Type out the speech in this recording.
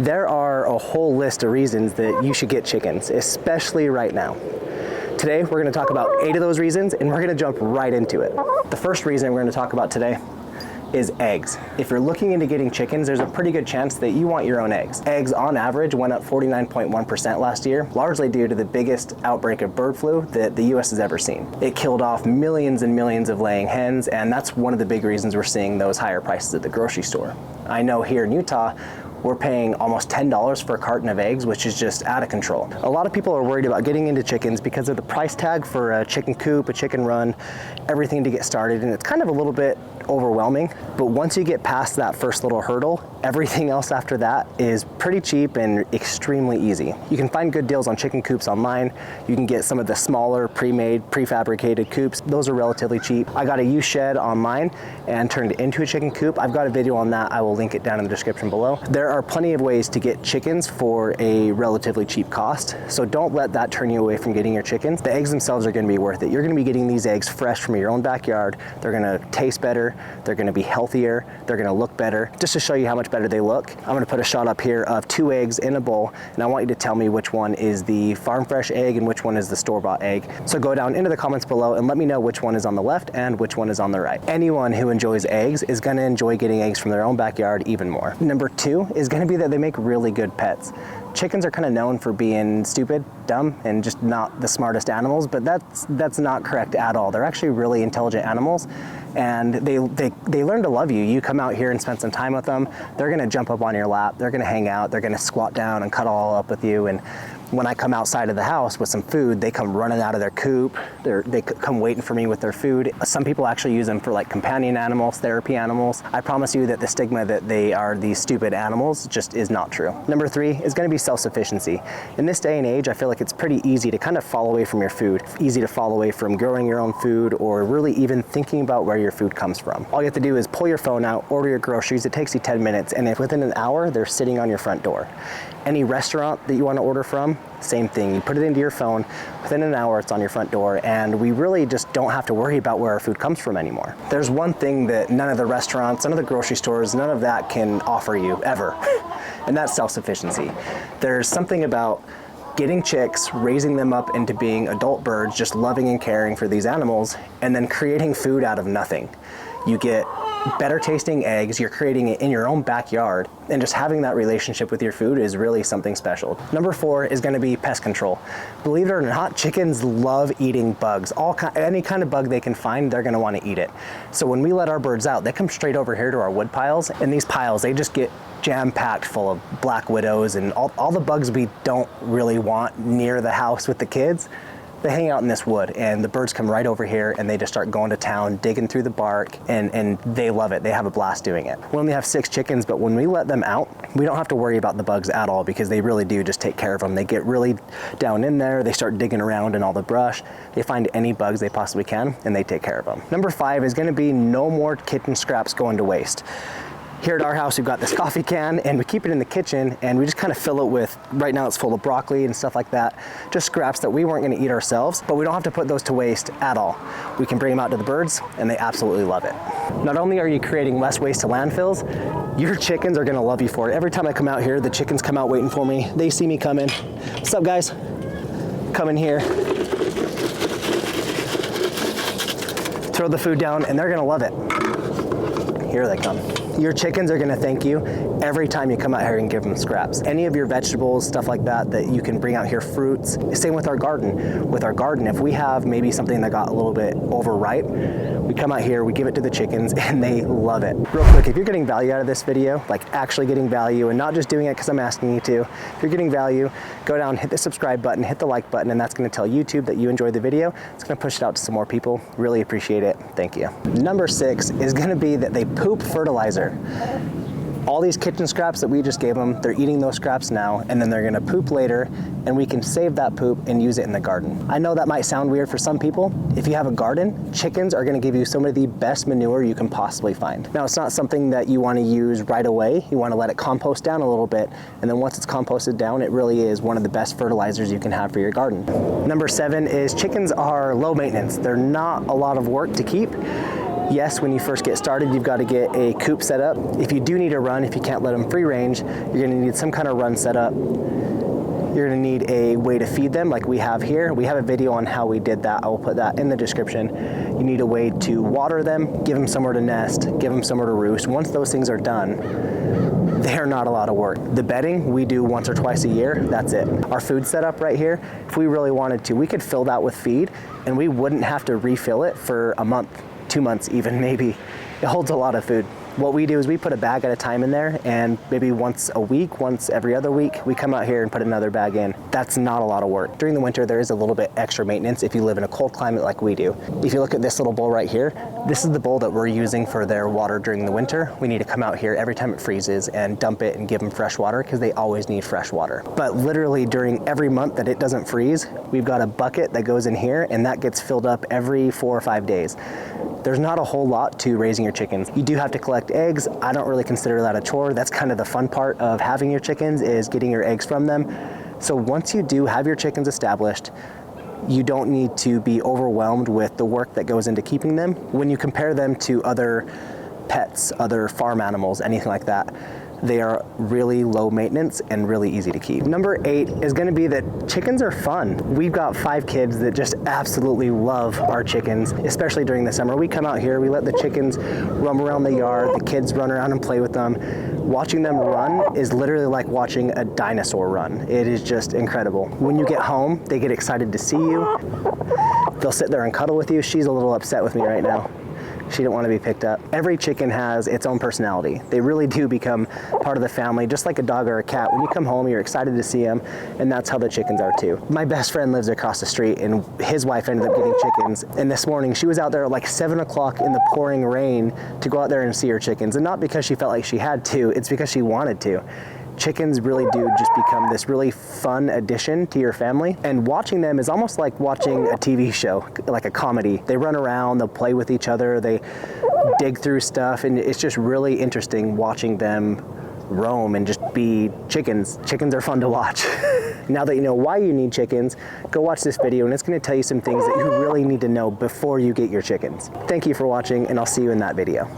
There are a whole list of reasons that you should get chickens, especially right now. Today, we're going to talk about 8 of those reasons, and we're going to jump right into it. The first reason we're going to talk about today is eggs. If you're looking into getting chickens, there's a pretty good chance that you want your own eggs. Eggs on average went up 49.1% last year, largely due to the biggest outbreak of bird flu that the US has ever seen. It killed off millions and millions of laying hens, and that's one of the big reasons we're seeing those higher prices at the grocery store. I know here in Utah, we're paying almost $10 for a carton of eggs, which is just out of control. A lot of people are worried about getting into chickens because of the price tag for a chicken coop, a chicken run, everything to get started, and it's kind of a little bit overwhelming. But once you get past that first little hurdle, everything else after that is pretty cheap and extremely easy. You can find good deals on chicken coops online. You can get some of the smaller pre-made, prefabricated coops. Those are relatively cheap. I got a used shed online and turned it into a chicken coop. I've got a video on that. I will link it down in the description below. There are plenty of ways to get chickens for a relatively cheap cost, so don't let that turn you away from getting your chickens. The eggs themselves are going to be worth it. You're going to be getting these eggs fresh from your own backyard. They're going to taste better. They're going to be healthier. They're going to look better. Just to show you how much better they look, I'm going to put a shot up here of 2 eggs in a bowl, and I want you to tell me which one is the farm fresh egg and which one is the store-bought egg. So go down into the comments below and let me know which one is on the left and which one is on the right. Anyone who enjoys eggs is going to enjoy getting eggs from their own backyard even more. Number 2 is going to be that they make really good pets. Chickens are kind of known for being stupid, dumb, and just not the smartest animals, but that's not correct at all. They're actually really intelligent animals, and they learn to love you. You come out here and spend some time with them, they're gonna jump up on your lap, they're gonna hang out, they're gonna squat down and cuddle all up with you. And when I come outside of the house with some food, they come running out of their coop. They come waiting for me with their food. Some people actually use them for like companion animals, therapy animals. I promise you that the stigma that they are these stupid animals just is not true. Number 3 is going to be self-sufficiency. In this day and age, I feel like it's pretty easy to kind of fall away from your food. Easy to fall away from growing your own food or really even thinking about where your food comes from. All you have to do is pull your phone out, order your groceries. It takes you 10 minutes, and if within an hour, they're sitting on your front door. Any restaurant that you want to order from, same thing. You put it into your phone, within an hour it's on your front door, and we really just don't have to worry about where our food comes from anymore. There's one thing that none of the restaurants, none of the grocery stores, none of that can offer you ever, and that's self-sufficiency. There's something about getting chicks, raising them up into being adult birds, just loving and caring for these animals, and then creating food out of nothing. You get better tasting eggs, you're creating it in your own backyard, and just having that relationship with your food is really something special. Number 4 is going to be pest control. Believe it or not, chickens love eating bugs. Any kind of bug they can find, they're going to want to eat it. So when we let our birds out, they come straight over here to our wood piles, and these piles, they just get jam-packed full of black widows and all the bugs we don't really want near the house with the kids. They hang out in this wood, and the birds come right over here and they just start going to town, digging through the bark, and they love it. They have a blast doing it. We only have 6 chickens, but when we let them out, we don't have to worry about the bugs at all because they really do just take care of them. They get really down in there, they start digging around in all the brush, they find any bugs they possibly can, and they take care of them. Number 5 is going to be no more kitchen scraps going to waste. Here at our house, we've got this coffee can, and we keep it in the kitchen, and we just kind of fill it with, right now it's full of broccoli and stuff like that, just scraps that we weren't going to eat ourselves, but we don't have to put those to waste at all. We can bring them out to the birds, and they absolutely love it. Not only are you creating less waste to landfills, your chickens are going to love you for it. Every time I come out here, the chickens come out waiting for me. They see me coming. What's up, guys? Come in here. Throw the food down, and they're going to love it. Here they come. Your chickens are gonna thank you every time you come out here and give them scraps. Any of your vegetables, stuff like that, that you can bring out here, fruits. Same with our garden. With our garden, if we have maybe something that got a little bit overripe, we come out here, we give it to the chickens, and they love it. Real quick, if you're getting value out of this video, like actually getting value and not just doing it because I'm asking you to, if you're getting value, go down, hit the subscribe button, hit the like button, and that's gonna tell YouTube that you enjoyed the video. It's gonna push it out to some more people. Really appreciate it. Thank you. Number 6 is gonna be that they poop fertilizer. All these kitchen scraps that we just gave them, they're eating those scraps now, and then they're gonna poop later, and we can save that poop and use it in the garden. I know that might sound weird for some people. If you have a garden, chickens are gonna give you some of the best manure you can possibly find. Now, it's not something that you wanna use right away. You wanna let it compost down a little bit, and then once it's composted down, it really is one of the best fertilizers you can have for your garden. Number 7 is chickens are low maintenance. They're not a lot of work to keep. Yes, when you first get started, you've got to get a coop set up. If you do need a run, if you can't let them free range, you're going to need some kind of run set up. You're going to need a way to feed them like we have here. We have a video on how we did that. I will put that in the description. You need a way to water them, give them somewhere to nest, give them somewhere to roost. Once those things are done, they're not a lot of work. The bedding we do once or twice a year, that's it. Our food setup right here, if we really wanted to, we could fill that with feed and we wouldn't have to refill it for a month, 2 months even maybe. It holds a lot of food. What we do is we put a bag at a time in there, and maybe once a week, once every other week, we come out here and put another bag in. That's not a lot of work. During the winter, there is a little bit extra maintenance if you live in a cold climate like we do. If you look at this little bowl right here, this is the bowl that we're using for their water during the winter. We need to come out here every time it freezes and dump it and give them fresh water because they always need fresh water. But literally during every month that it doesn't freeze, we've got a bucket that goes in here and that gets filled up every 4 or 5 days. There's not a whole lot to raising your chickens. You do have to collect eggs. I don't really consider that a chore. That's kind of the fun part of having your chickens, is getting your eggs from them. So once you do have your chickens established, you don't need to be overwhelmed with the work that goes into keeping them. When you compare them to other pets, other farm animals, anything like that, they are really low maintenance and really easy to keep. Number 8 is going to be that chickens are fun. We've got 5 kids that just absolutely love our chickens, especially during the summer. We come out here, we let the chickens roam around the yard, the kids run around and play with them. Watching them run is literally like watching a dinosaur run. It is just incredible. When you get home, they get excited to see you. They'll sit there and cuddle with you. She's a little upset with me right now. She didn't want to be picked up. Every chicken has its own personality. They really do become part of the family, just like a dog or a cat. When you come home, you're excited to see them, and that's how the chickens are too. My best friend lives across the street, and his wife ended up getting chickens. And this morning, she was out there at like 7 o'clock in the pouring rain to go out there and see her chickens. And not because she felt like she had to, it's because she wanted to. Chickens really do just become this really fun addition to your family. And watching them is almost like watching a TV show, like a comedy. They run around, they'll play with each other, they dig through stuff, and it's just really interesting watching them roam and just be chickens. Chickens are fun to watch. Now that you know why you need chickens, go watch this video and it's going to tell you some things that you really need to know before you get your chickens. Thank you for watching, and I'll see you in that video.